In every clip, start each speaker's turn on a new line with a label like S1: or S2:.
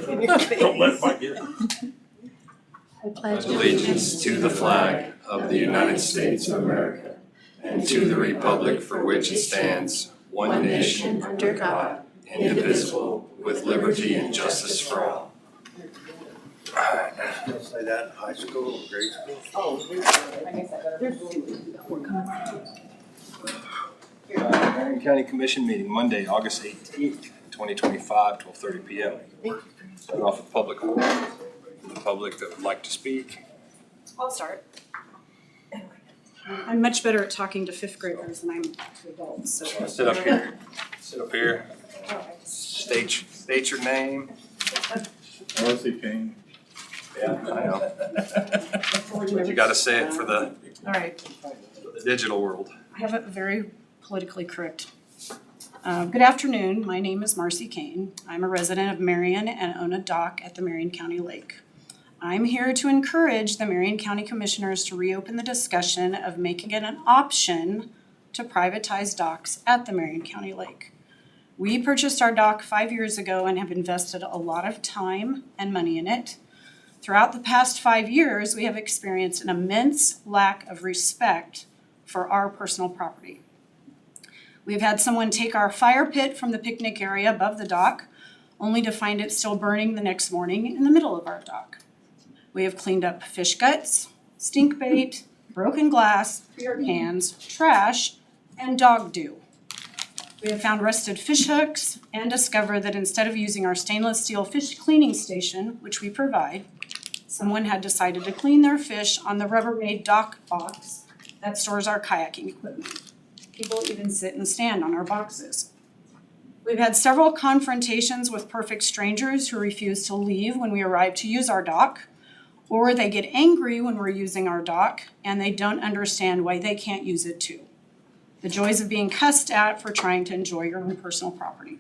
S1: Don't let Mike get it.
S2: I pledge allegiance to the flag of the United States of America and to the republic for which it stands, one nation under God, indivisible, with liberty and justice for all.
S3: They'll say that in high school or grade school.
S4: Marion County Commission meeting Monday, August 18th, 2025, 12:30 p.m. Start off with public forum. The public that would like to speak.
S5: I'll start. I'm much better at talking to fifth graders than I am to adults, so.
S4: Sit up here. Sit up here. State your name.
S1: Marcy King.
S4: Yeah, I know. But you gotta say it for the
S5: All right,
S4: digital world.
S5: I have it very politically correct. Good afternoon, my name is Marcy Kane. I'm a resident of Marion and own a dock at the Marion County Lake. I'm here to encourage the Marion County Commissioners to reopen the discussion of making it an option to privatize docks at the Marion County Lake. We purchased our dock 5 years ago and have invested a lot of time and money in it. Throughout the past 5 years, we have experienced an immense lack of respect for our personal property. We've had someone take our fire pit from the picnic area above the dock, only to find it still burning the next morning in the middle of our dock. We have cleaned up fish guts, stink bait, broken glass, beer cans, trash, and dog dew. We have found rusted fish hooks and discovered that instead of using our stainless steel fish cleaning station, which we provide, someone had decided to clean their fish on the Rubbermaid dock box that stores our kayaking equipment. People even sit and stand on our boxes. We've had several confrontations with perfect strangers who refuse to leave when we arrive to use our dock, or they get angry when we're using our dock and they don't understand why they can't use it too. The joys of being cussed at for trying to enjoy your own personal property.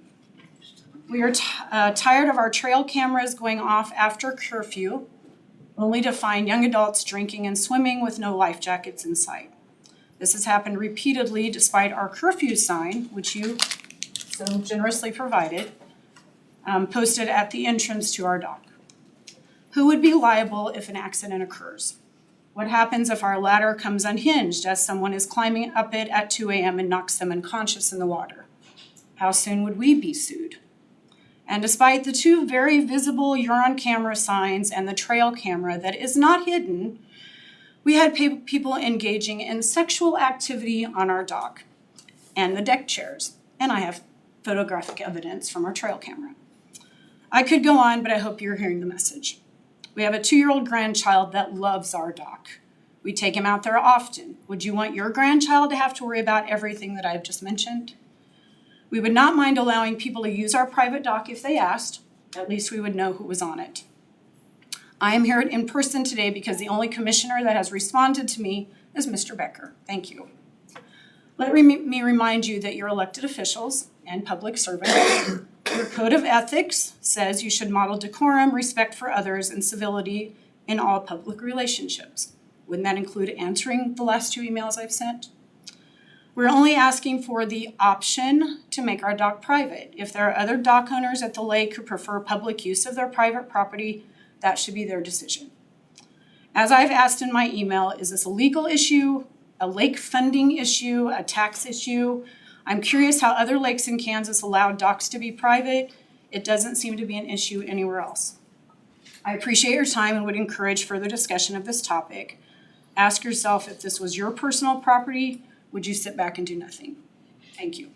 S5: We are tired of our trail cameras going off after curfew, only to find young adults drinking and swimming with no life jackets in sight. This has happened repeatedly despite our curfew sign, which you so generously provided, posted at the entrance to our dock. Who would be liable if an accident occurs? What happens if our ladder comes unhinged as someone is climbing up it at 2 a.m. and knocks them unconscious in the water? How soon would we be sued? And despite the two very visible you're on camera signs and the trail camera that is not hidden, we had people engaging in sexual activity on our dock and the deck chairs. And I have photographic evidence from our trail camera. I could go on, but I hope you're hearing the message. We have a 2-year-old grandchild that loves our dock. We take him out there often. Would you want your grandchild to have to worry about everything that I've just mentioned? We would not mind allowing people to use our private dock if they asked. At least we would know who was on it. I am here in person today because the only commissioner that has responded to me is Mr. Becker. Thank you. Let me remind you that you're elected officials and public servants. Your code of ethics says you should model decorum, respect for others, and civility in all public relationships. Wouldn't that include answering the last 2 emails I've sent? We're only asking for the option to make our dock private. If there are other dock owners at the lake who prefer public use of their private property, that should be their decision. As I've asked in my email, is this a legal issue, a lake funding issue, a tax issue? I'm curious how other lakes in Kansas allow docks to be private. It doesn't seem to be an issue anywhere else. I appreciate your time and would encourage further discussion of this topic. Ask yourself, if this was your personal property, would you sit back and do nothing? Thank you.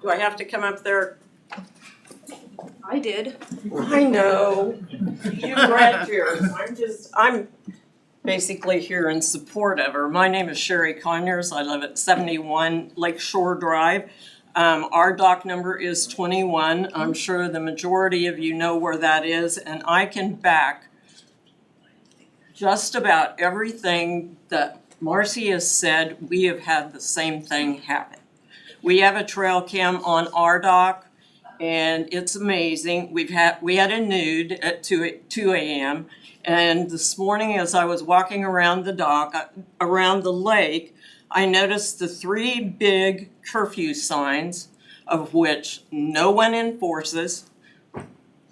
S6: Do I have to come up there?
S5: I did.
S6: I know. You read yours. I'm basically here in support of her. My name is Sherry Conyers. I live at 71 Lakeshore Drive. Our dock number is 21. I'm sure the majority of you know where that is, and I can back just about everything that Marcy has said. We have had the same thing happen. We have a trail cam on our dock. and it's amazing. We had a nude at 2 a.m. And this morning, as I was walking around the dock, around the lake, I noticed the 3 big curfew signs, of which no one enforces.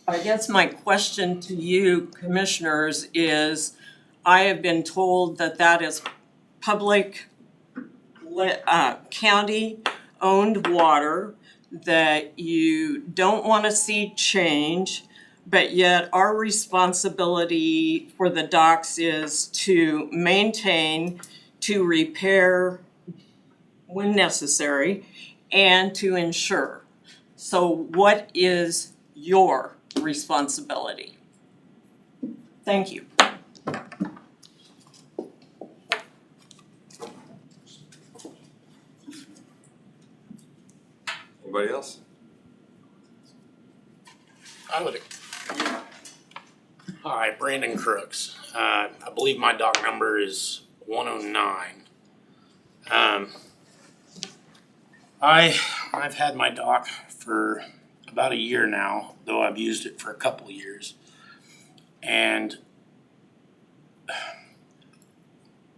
S6: I guess my question to you, commissioners, is I have been told that that is public, county-owned water, that you don't want to see change, but yet our responsibility for the docks is to maintain, to repair when necessary, and to insure. So what is your responsibility? Thank you.
S2: Anybody else?
S7: I would. All right, Brandon Crooks. I believe my dock number is 109. I've had my dock for about a year now, though I've used it for a couple of years. And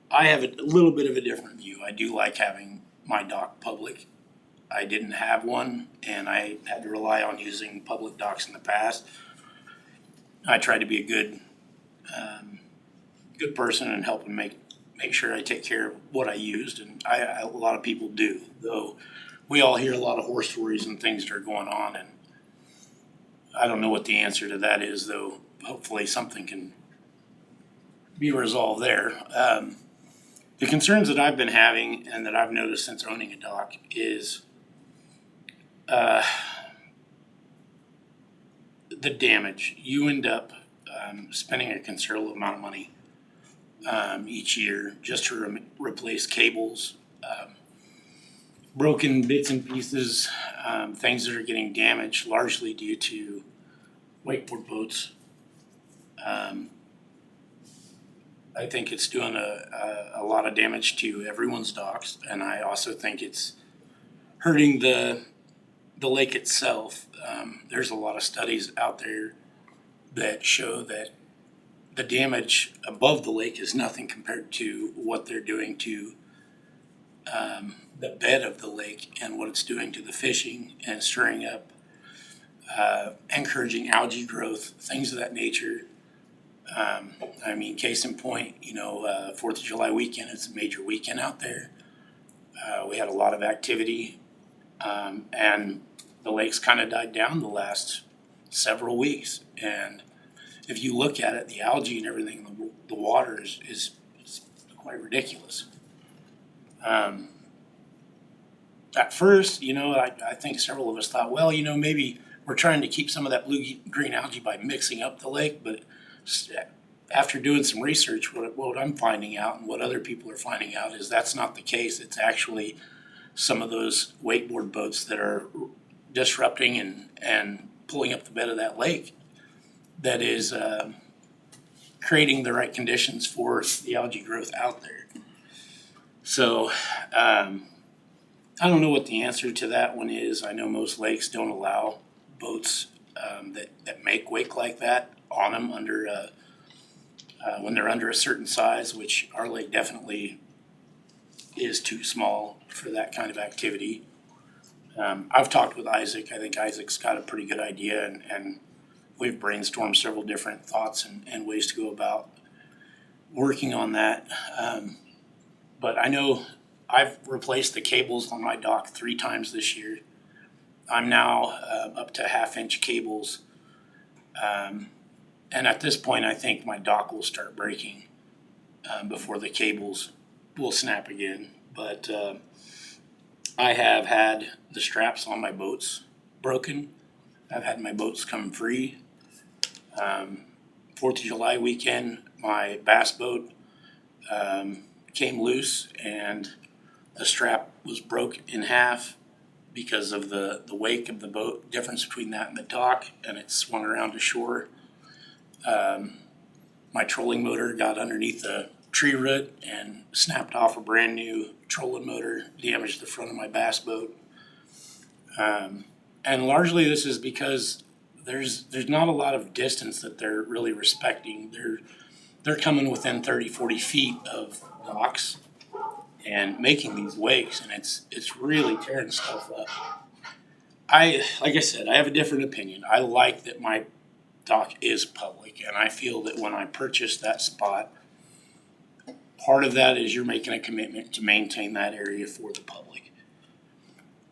S7: I have a little bit of a different view. I do like having my dock public. I didn't have one, and I had to rely on using public docks in the past. I try to be a good person and help and make sure I take care of what I used, and a lot of people do. Though we all hear a lot of horror stories and things that are going on, and I don't know what the answer to that is. Though hopefully something can be resolved there. The concerns that I've been having and that I've noticed since owning a dock is the damage. You end up spending a considerable amount of money each year just to replace cables, broken bits and pieces, things that are getting damaged largely due to wakeboard boats. I think it's doing a lot of damage to everyone's docks, and I also think it's hurting the lake itself. There's a lot of studies out there that show that the damage above the lake is nothing compared to what they're doing to the bed of the lake and what it's doing to the fishing and stirring up, encouraging algae growth, things of that nature. I mean, case in point, 4th of July weekend, it's a major weekend out there. We had a lot of activity, and the lake's kind of died down the last several weeks. And if you look at it, the algae and everything in the water is quite ridiculous. At first, I think several of us thought, well, maybe we're trying to keep some of that blue-green algae by mixing up the lake, but after doing some research, what I'm finding out and what other people are finding out is that's not the case. It's actually some of those wakeboard boats that are disrupting and pulling up the bed of that lake that is creating the right conditions for the algae growth out there. So I don't know what the answer to that one is. I know most lakes don't allow boats that make wake like that on them under when they're under a certain size, which our lake definitely is too small for that kind of activity. I've talked with Isaac. I think Isaac's got a pretty good idea, and we've brainstormed several different thoughts and ways to go about working on that. But I know I've replaced the cables on my dock 3 times this year. I'm now up to 1/2-inch cables. And at this point, I think my dock will start breaking before the cables will snap again. But I have had the straps on my boats broken. I've had my boats come free. 4th of July weekend, my bass boat came loose and the strap was broke in half because of the wake of the boat, difference between that and the dock, and it swung around to shore. My trolling motor got underneath the tree root and snapped off a brand new trolling motor, damaged the front of my bass boat. And And largely this is because there's not a lot of distance that they're really respecting. They're coming within 30, 40 feet of docks and making these wakes, and it's really tearing stuff up. Like I said, I have a different opinion. I like that my dock is public, and I feel that when I purchased that spot, part of that is you're making a commitment to maintain that area for the public.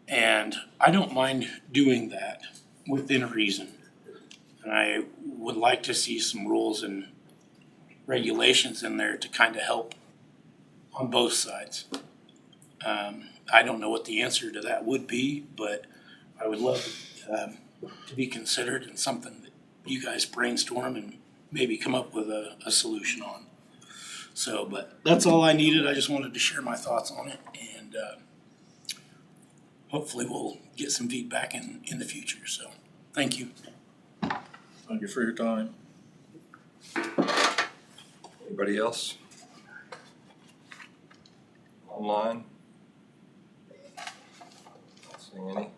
S7: And I don't mind doing that within reason. And I would like to see some rules and regulations in there to kind of help on both sides. I don't know what the answer to that would be, but I would love to be considered and something that you guys brainstorm and maybe come up with a solution on. So, but that's all I needed. I just wanted to share my thoughts on it, and hopefully we'll get some feedback in the future. So, thank you.
S1: Thank you for your time.
S4: Anybody else? Online? Not seeing any.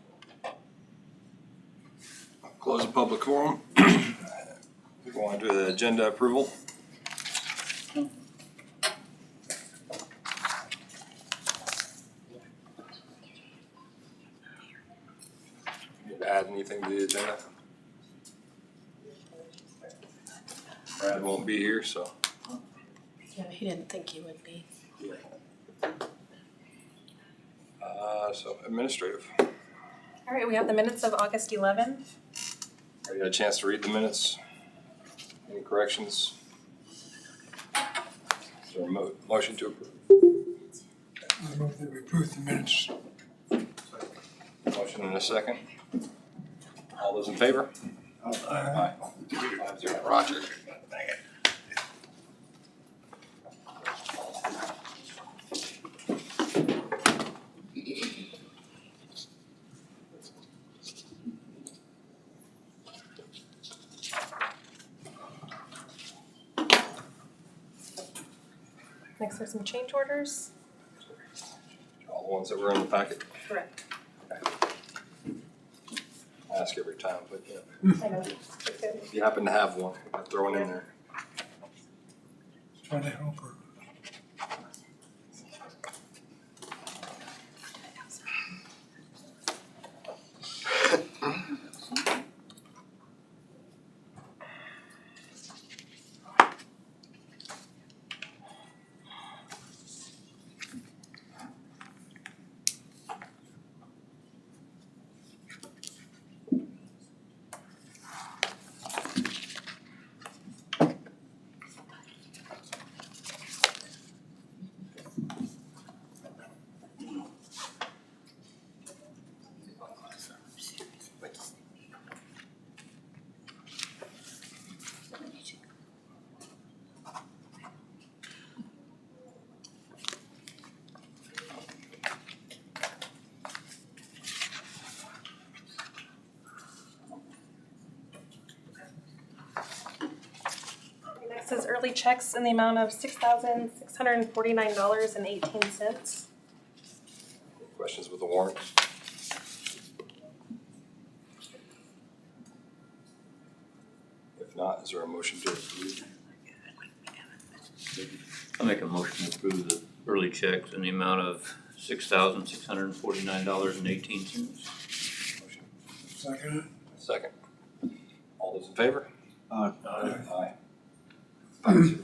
S4: Close the public forum. Go on to the agenda approval. Need to add anything to the agenda? Brad won't be here, so.
S8: Yeah, he didn't think he would be.
S4: So administrative.
S8: All right, we have the minutes of August 11th.
S4: You got a chance to read the minutes? Any corrections? Is there a motion to approve?
S9: I move that we approve the minutes.
S4: Motion and a second. All those in favor? Aye. 5-0. Roger.
S8: Next are some change orders.
S4: All the ones that were in the packet.
S8: Correct.
S4: I ask every time, but yeah.
S8: I know.
S4: If you happen to have one, throw it in there.
S9: Trying to help her.
S8: Next is early checks in the amount of $6,649.18.
S4: Questions with the warrant? If not, is there a motion to approve?
S10: I'll make a motion to approve the early checks in the amount of $6,649.18.
S9: Second.
S4: Second. All those in favor?
S1: Aye.
S4: Aye. 5-0.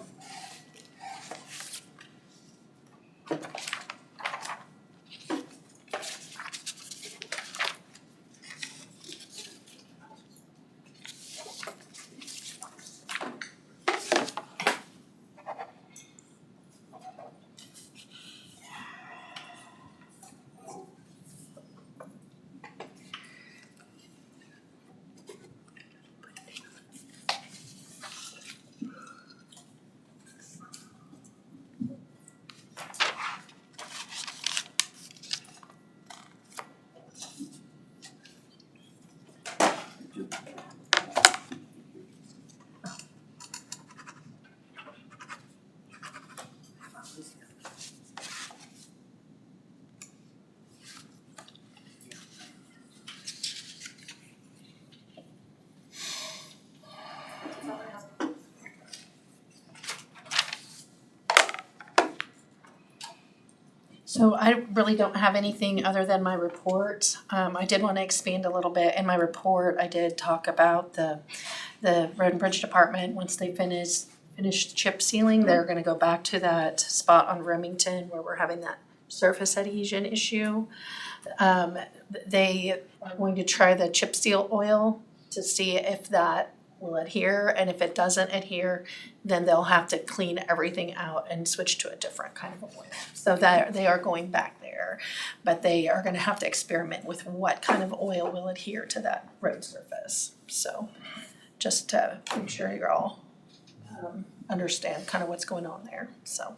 S8: So I really don't have anything other than my report. I did want to expand a little bit. In my report, I did talk about the road and bridge department. Once they finish chip sealing, they're gonna go back to that spot on Remington where we're having that surface adhesion issue. They are going to try the chip seal oil to see if that will adhere, and if it doesn't adhere, then they'll have to clean everything out and switch to a different kind of oil. So that they are going back there, but they are gonna have to experiment with what kind of oil will adhere to that road surface. So just to make sure you're all understand kind of what's going on there, so.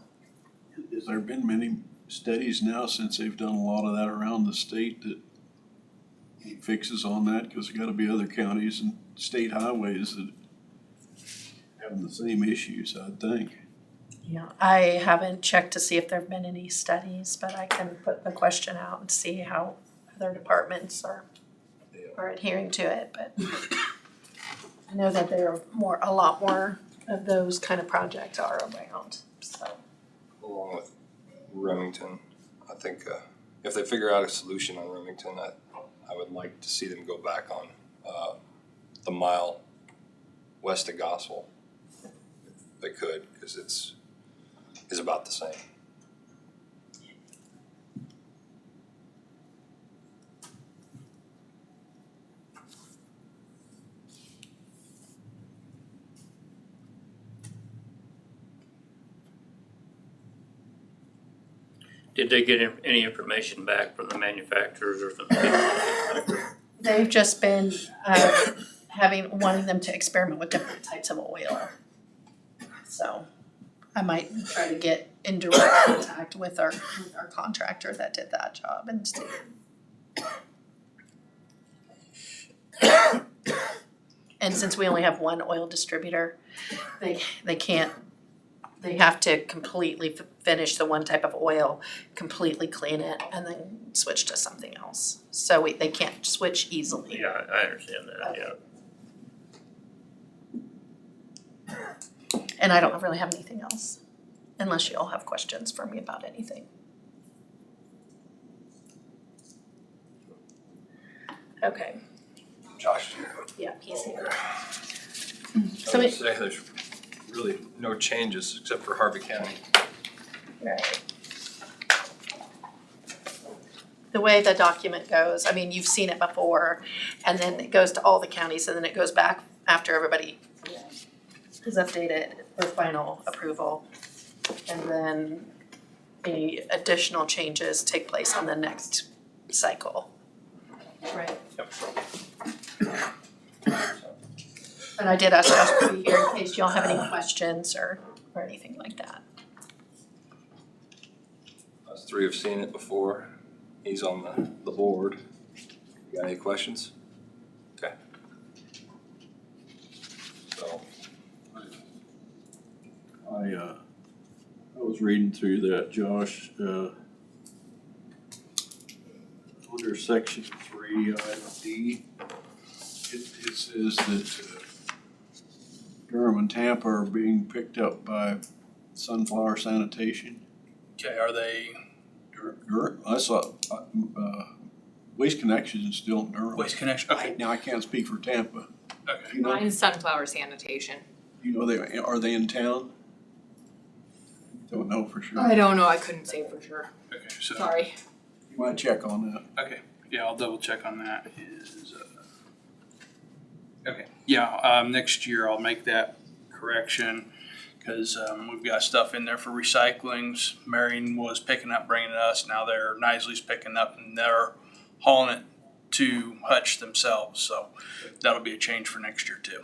S11: Has there been many studies now since they've done a lot of that around the state that need fixes on that? Because there's gotta be other counties and state highways that have the same issues, I'd think.
S8: Yeah, I haven't checked to see if there've been any studies, but I can put the question out and see how other departments are adhering to it, but I know that there are a lot more of those kind of projects are around, so.
S4: Along with Remington, I think if they figure out a solution on Remington, I would like to see them go back on the mile west of Gospel, if they could, because it's about the same.
S10: Did they get any information back from the manufacturers or something?
S8: They've just been wanting them to experiment with different types of oil. So I might try to get in direct contact with our contractor that did that job and see. And since we only have one oil distributor, they have to completely finish the one type of oil, completely clean it, and then switch to something else. So they can't switch easily.
S10: Yeah, I understand that, yeah.
S8: And I don't really have anything else, unless you all have questions for me about anything. Okay,
S4: Josh,
S8: yeah, he's here.
S4: I would say there's really no changes except for Harvey County.
S8: Right. The way the document goes, I mean, you've seen it before, and then it goes to all the counties, and then it goes back after everybody is updated for final approval. And then the additional changes take place on the next cycle. Right.
S4: Yep.
S8: And I did ask Josh to be here in case y'all have any questions or anything like that.
S4: Us three have seen it before. He's on the board. You got any questions? Okay. So,
S11: I was reading through that, Josh, under section 3, item D, it says that Durham and Tampa are being picked up by Sunflower Sanitation.
S1: Okay, are they
S11: I saw, Waste Connections is still in Durham.
S1: Waste Connection? Okay,
S11: Now, I can't speak for Tampa.
S1: okay.
S11: You know,
S12: Mine's Sunflower Sanitation.
S11: are they in town? Don't know for sure.
S12: I don't know, I couldn't say for sure.
S1: Okay, so,
S12: Sorry.
S11: You might check on that.
S1: okay, yeah, I'll double check on that. Okay, yeah, next year I'll make that correction, cause, we've got stuff in there for recyclings. Marion was picking up, bringing it to us, now Knisely's picking up and they're hauling it to Hutch themselves, so that'll be a change for next year too.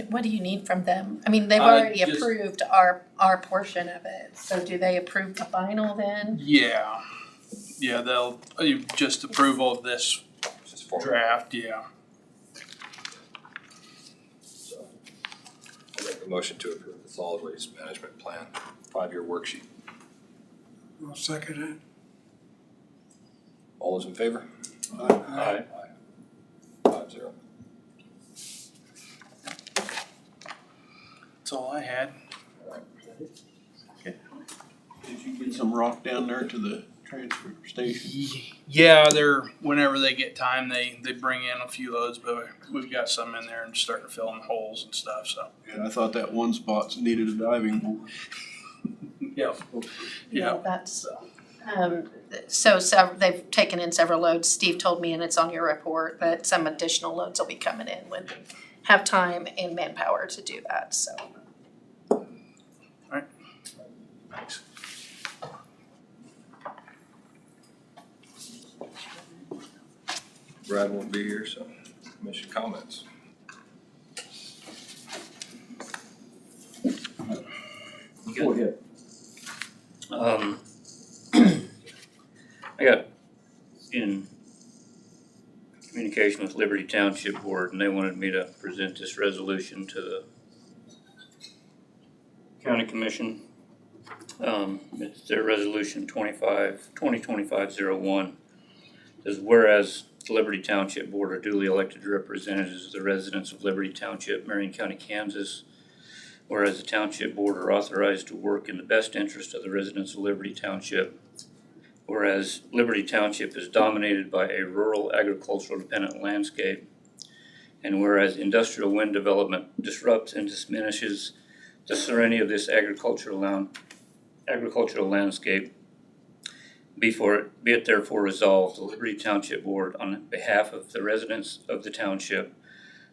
S8: What do you need from them? I mean, they've
S1: Uh,
S8: already
S1: just-
S8: approved our portion of it, so do they approve the final then?
S1: Yeah, they'll, just approval of this
S4: just for
S1: draft, yeah.
S4: So, I'll make a motion to approve the solid waste management plan, 5-year worksheet.
S9: I'll second it.
S4: All those in favor?
S1: Aye.
S4: 5-0.
S1: That's all I had.
S11: Did you get some rock down there to the transfer station?
S1: Yeah, whenever they get time, they bring in a few loads, but we've got some in there and starting to fill in holes and stuff, so.
S11: Yeah, I thought that one spot needed a diving board.
S1: Yeah.
S8: Yeah, that's, so they've taken in several loads. Steve told me, and it's on your report, that some additional loads will be coming in when they have time and manpower to do that, so.
S1: Thanks.
S4: Brad won't be here, so commission comments.
S10: Go ahead. I got in communication with Liberty Township Board, and they wanted me to present this resolution to the county commission. It's their resolution 2025-01. Says, whereas the Liberty Township Board are duly elected representatives of the residents of Liberty Township, Marion County, Kansas. Whereas the Township Board are authorized to work in the best interest of the residents of Liberty Township. Whereas Liberty Township is dominated by a rural agricultural dependent landscape. And whereas industrial wind development disrupts and diminishes the serenity of this agricultural landscape, be it therefore resolved, the Liberty Township Board, on behalf of the residents of the township,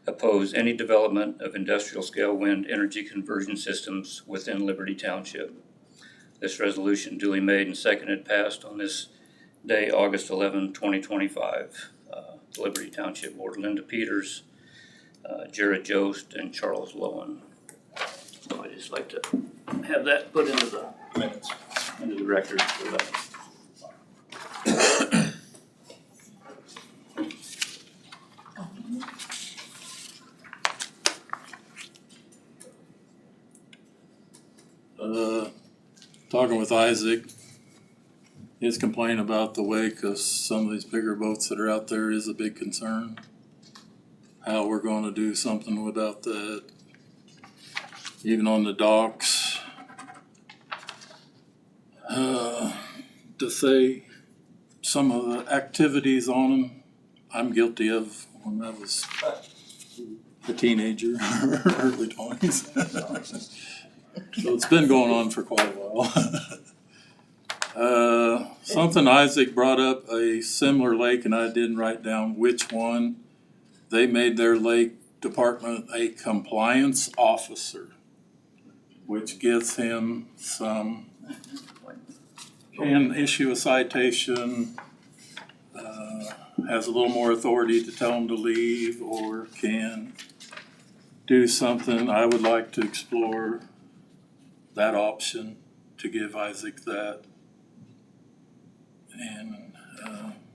S10: oppose any development of industrial scale wind energy conversion systems within Liberty Township. This resolution duly made and seconded passed on this day, August 11, 2025. The Liberty Township Board, Linda Peters, Jared Jost, and Charles Lowen. So I'd just like to have that put into the minutes, into the record for that.
S13: Talking with Isaac, his complaint about the wake of some of these bigger boats that are out there is a big concern. How we're going to do something about that, even on the docks. To say some of the activities on them, I'm guilty of when I was a teenager, early 20s. So it's been going on for quite a while. Something Isaac brought up, a similar lake, and I didn't write down which one. They made their lake department a compliance officer, which gives him can issue a citation, has a little more authority to tell them to leave, or can do something. I would like to explore that option, to give Isaac that, and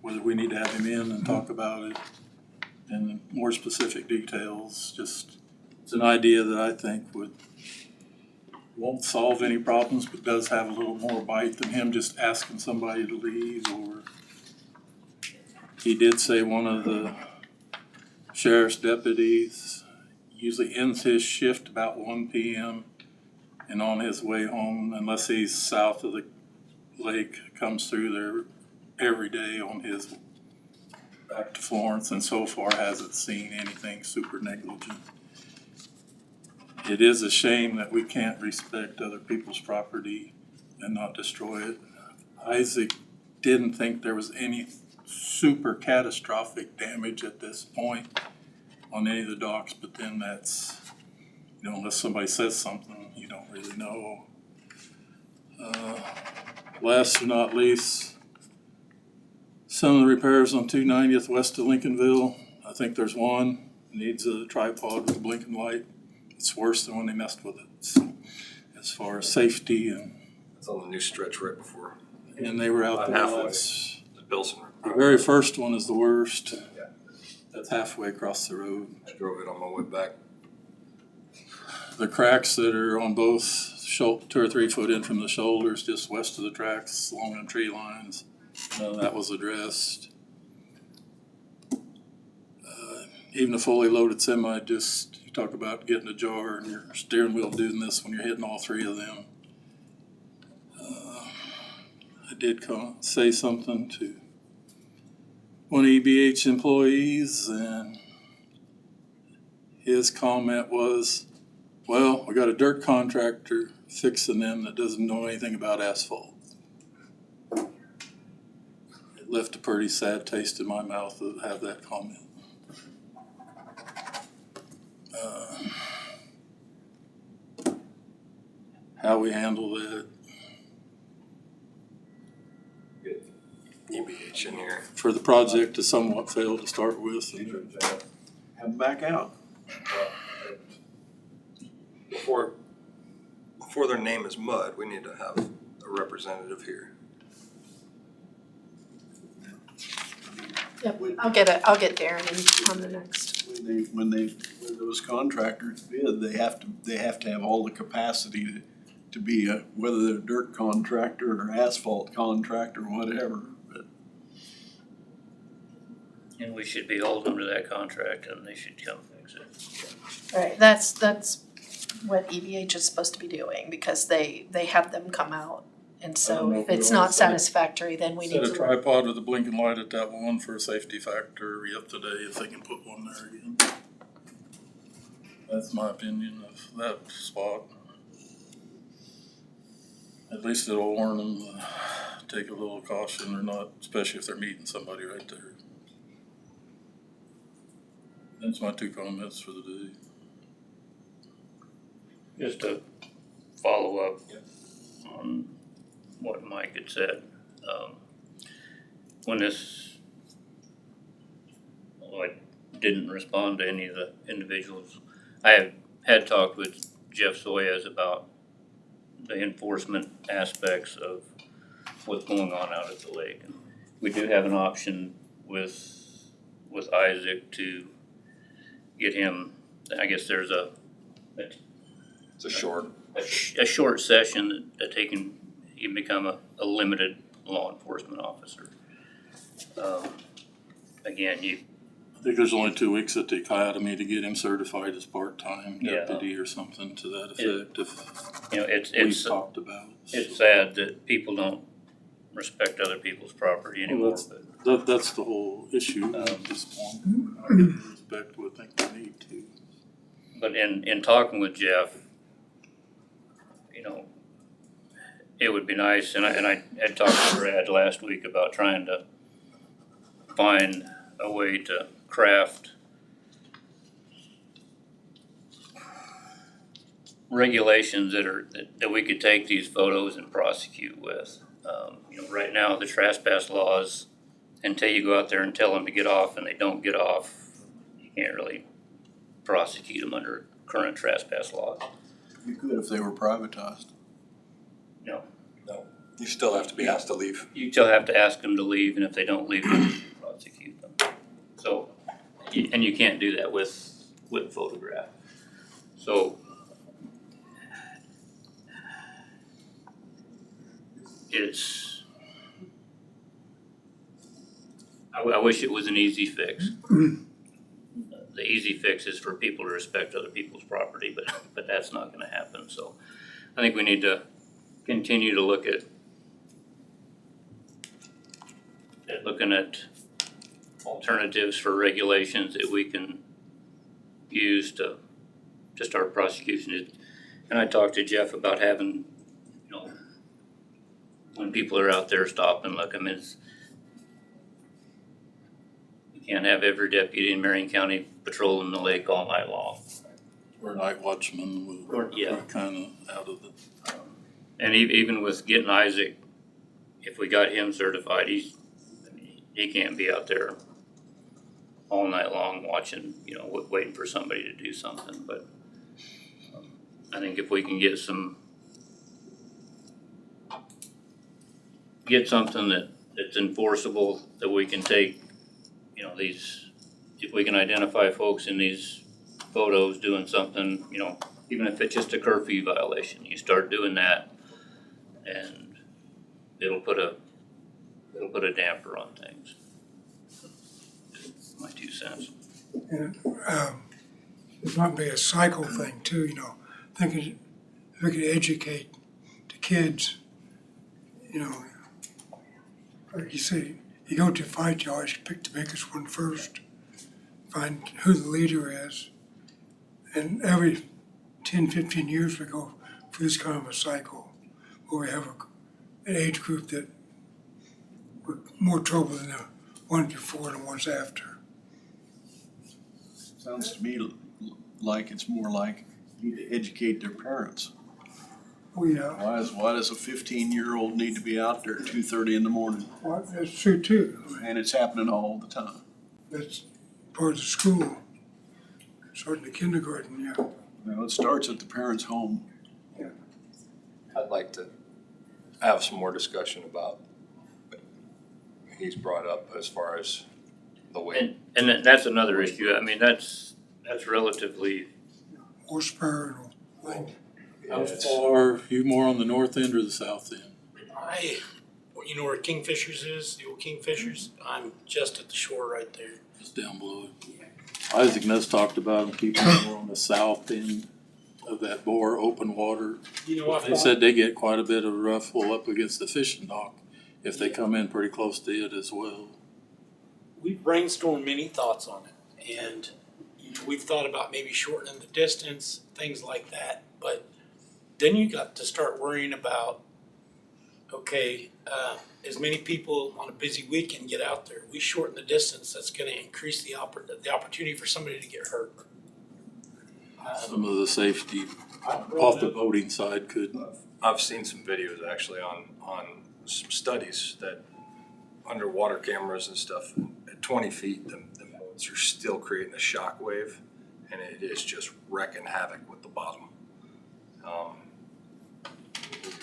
S13: whether we need to have him in and talk about it in more specific details. Just, it's an idea that I think won't solve any problems, but does have a little more bite than him just asking somebody to leave. Or he did say one of the sheriff's deputies usually ends his shift about 1 p.m. and on his way home, unless he's south of the lake, comes through there every day on his back to Florence, and so far hasn't seen anything super negligent. It is a shame that we can't respect other people's property and not destroy it. Isaac didn't think there was any super catastrophic damage at this point on any of the docks, but then that's, unless somebody says something, you don't really know. Last but not least, some of the repairs on 290th west of Lincolnville. I think there's one, needs a tripod with a blinking light. It's worse than when they messed with it. So, as far as safety, and
S4: It's on the new stretch right before.
S13: And they were out there.
S4: Halfway.
S13: The
S4: Bilson.
S13: very first one is the worst. Yeah. That's halfway across the road.
S4: I drove it on my way back.
S13: The cracks that are on both 2 or 3 foot in from the shoulders, just west of the tracks, along the tree lines, that was addressed. Even a fully loaded semi just talk about getting a jar and your steering wheel doing this when you're hitting all three of them. I did say something to one of EBH employees, and his comment was, well, we got a dirt contractor fixing them that doesn't know anything about asphalt. It left a pretty sad taste in my mouth to have that comment. How we handle that
S4: EBH in here.
S13: for the project to somewhat fail to start with. And
S11: Have them back out.
S4: Before their name is Mud, we need to have a representative here.
S8: Yep, I'll get Darren in on the next.
S11: When those contractors bid, they have to have all the capacity to be whether they're a dirt contractor or asphalt contractor, whatever. But
S10: And we should be holding to that contract and they should come fix it.
S8: Right, that's what EVH is supposed to be doing, because they have them come out. And
S13: I don't
S8: so
S13: know
S8: if
S13: if we
S8: it's
S13: wanna
S8: not satisfactory, then we need
S13: set a
S8: to.
S13: tripod with a blinking light at that one for a safety factor re-up today if they can put one there again. That's my opinion of that spot. At least it'll warn them to take a little caution or not, especially if they're meeting somebody right there. That's my 2 comments for the day.
S10: Just to follow up on what Mike had said, when this, I didn't respond to any of the individuals. I had talked with Jeff Soyez about the enforcement aspects of what's going on out at the lake. And we do have an option with Isaac to get him, I guess there's
S4: It's a short.
S10: a short session that he can become a limited law enforcement officer. Again,
S13: I think there's only 2 weeks at the academy to get him certified as part-time
S10: Yeah.
S13: deputy or something to that effect. If we
S10: it's
S13: talked about.
S10: it's sad that people don't respect other people's property anymore, but
S13: That's the whole issue at this point. I get the respect we think we need to.
S10: but in talking with Jeff, it would be nice, and I had talked to Brad last week about trying to find a way to craft regulations that we could take these photos and prosecute with. Right now, the trespass laws, until you go out there and tell them to get off and they don't get off, you can't really prosecute them under current trespass laws.
S11: you could if they were privatized.
S10: No.
S4: You still have to be asked to leave.
S10: You still have to ask them to leave, and if they don't leave, you prosecute them. So, and you can't do that with photograph. So, I wish it was an easy fix. The easy fix is for people to respect other people's property, but that's not gonna happen, so I think we need to continue to look at looking at alternatives for regulations that we can use to start prosecution. And I talked to Jeff about having, when people are out there, stop and look. I mean, you can't have every deputy in Marion County patrolling the lake all night long.
S13: Or night watchman, we're kind of out of it.
S10: And even with getting Isaac, if we got him certified, he can't be out there all night long watching, waiting for somebody to do something. But I think if we can get something that's enforceable, that we can take, if we can identify folks in these photos doing something, even if it's just a curfew violation, you start doing that and it'll put a damper on things. My 2 cents.
S9: And, This might be a cycle thing too, you know, thinking if we could educate the kids, you know, like you say, you go to a fight, you always pick the biggest one first, find who the leader is. And every 10, 15 years we go through this kind of a cycle where we have an age group that with more trouble than the ones before and the ones after.
S11: Sounds to me like it's more like you need to educate their parents.
S9: We,
S11: Why does a 15-year-old need to be out there at 2:30 in the morning?
S9: well, that's true too.
S11: And it's happening all the time.
S9: That's part of the school, starting the kindergarten, yeah.
S11: Well, it starts at the parents' home.
S4: I'd like to have some more discussion about what he's brought up as far as the weight.
S10: And that's another issue. I mean, that's relatively,
S9: Horsepower and like,
S13: How far, you more on the north end or the south end?
S7: You know where Kingfishers is, the old Kingfishers? I'm just at the shore right there.
S13: Just down below it. Isaac Ness talked about keeping it more on the south end of that bore, open water.
S7: You know,
S13: They said they get quite a bit of ruffle up against the fishing dock if they come in pretty close to it as well.
S7: we've brainstormed many thoughts on it, and we've thought about maybe shortening the distance, things like that, but then you got to start worrying about, okay, as many people on a busy weekend get out there, we shorten the distance, that's gonna increase the opportunity for somebody to get hurt.
S13: Some of the safety off the boating side could.
S4: I've seen some videos actually on some studies that underwater cameras and stuff, at 20 feet, the boats are still creating a shock wave, and it is just wrecking havoc with the bottom.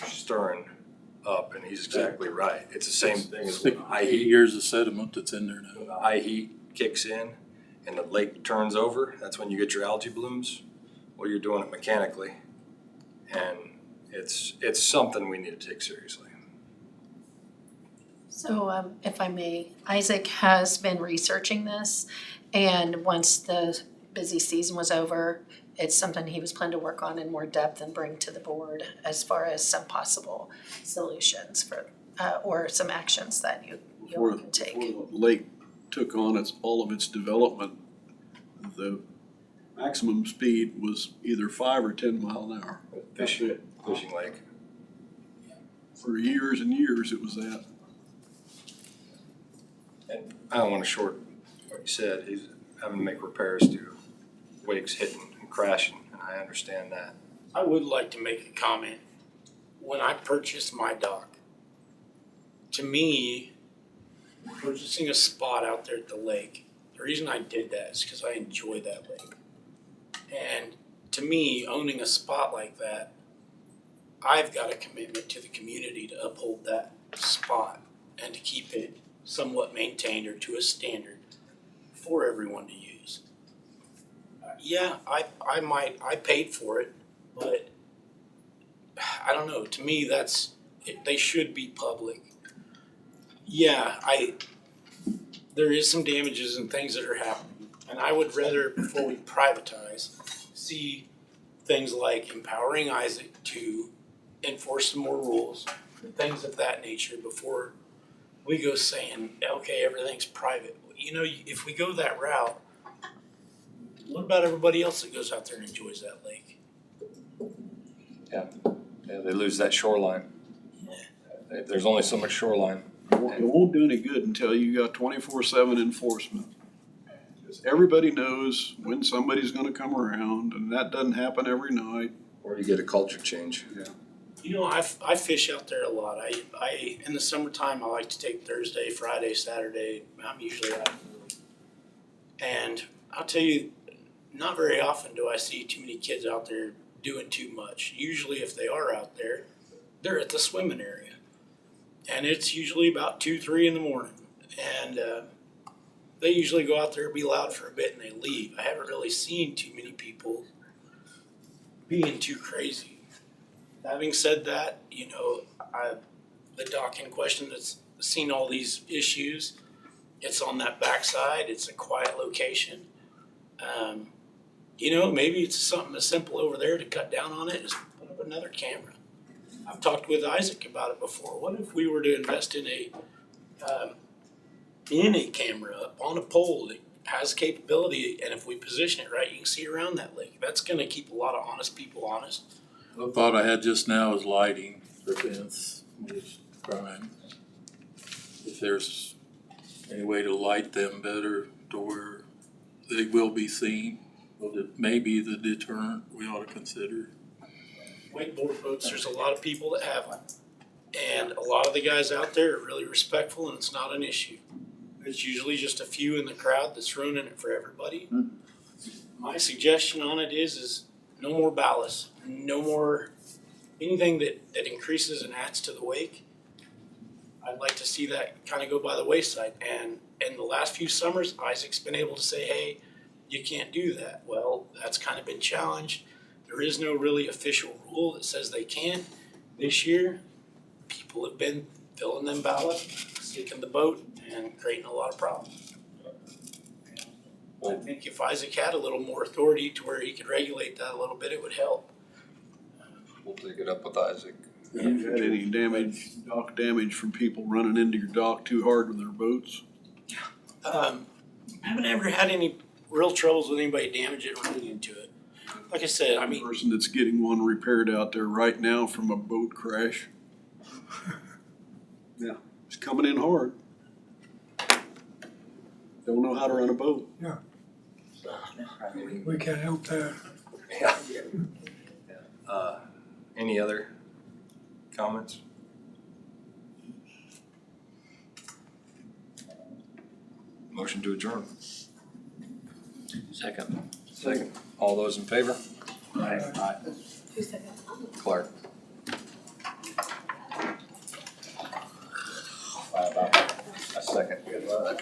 S4: Stirring up, and he's exactly right. It's the same thing as when high
S13: 8
S4: heat.
S13: years of sediment that's in there now.
S4: When the high heat kicks in and the lake turns over, that's when you get your algae blooms. Well, you're doing it mechanically, and it's something we need to take seriously.
S8: So if I may, Isaac has been researching this, and once the busy season was over, it's something he was planning to work on in more depth and bring to the board as far as some possible solutions for, or some actions that you can take.
S11: Before the lake took on all of its development, the maximum speed was either 5 or 10 mile an hour.
S4: Fishing lake.
S11: For years and years, it was that.
S4: And I don't want to short what he said. He's having to make repairs to wakes hitting and crashing, and I understand that.
S7: I would like to make a comment. When I purchased my dock, to me, purchasing a spot out there at the lake, the reason I did that is because I enjoy that lake. And to me, owning a spot like that, I've got a commitment to the community to uphold that spot and to keep it somewhat maintained or to a standard for everyone to use. Yeah, I paid for it, but I don't know, to me, they should be public. Yeah, there is some damages and things that are happening, and I would rather, before we privatize, see things like empowering Isaac to enforce some more rules, things of that nature, before we go saying, okay, everything's private. You know, if we go that route, what about everybody else that goes out there and enjoys that lake?
S4: Yeah, they lose that shoreline. There's only so much shoreline.
S11: It won't do any good until you got 24/7 enforcement. Because everybody knows when somebody's gonna come around, and that doesn't happen every night.
S4: Or you get a culture change.
S11: Yeah.
S7: You know, I fish out there a lot. I in the summertime, I like to take Thursday, Friday, Saturday. I'm usually out. And I'll tell you, not very often do I see too many kids out there doing too much. Usually if they are out there, they're at the swimming area. And it's usually about 2, 3 in the morning. And they usually go out there, be loud for a bit, and they leave. I haven't really seen too many people being too crazy. Having said that, you know, the dock in question that's seen all these issues, it's on that backside, it's a quiet location. you know, maybe it's something as simple over there to cut down on it, is put up another camera. I've talked with Isaac about it before. What if we were to invest in a camera up on a pole that has capability, and if we position it right, you can see around that lake? That's gonna keep a lot of honest people honest.
S13: The thought I had just now is lighting prevents most crime. If there's any way to light them better to where they will be seen, well, it may be the deterrent we ought to consider.
S7: Wakeboard boats, there's a lot of people that have them. And a lot of the guys out there are really respectful, and it's not an issue. There's usually just a few in the crowd that's ruining it for everybody. My suggestion on it is no more ballast, no more anything that increases and adds to the wake. I'd like to see that kind of go by the wayside. And in the last few summers, Isaac's been able to say, hey, you can't do that. Well, that's kind of been challenged. There is no really official rule that says they can. This year, people have been filling them ballast, sinking the boat, and creating a lot of problems. I think if Isaac had a little more authority to where he could regulate that a little bit, it would help.
S4: We'll take it up with Isaac.
S11: Have you had any dock damage from people running into your dock too hard with their boats?
S7: Haven't ever had any real troubles with anybody damaging or running into it. Like I said, I mean,
S11: Person that's getting one repaired out there right now from a boat crash. Yeah, it's coming in hard. Don't know how to run a boat.
S9: We can't help that.
S4: Yeah. Any other comments? Motion to adjourn.
S10: Second.
S4: Second. All those in favor?
S8: Who said that?
S4: Clark.
S2: About a second.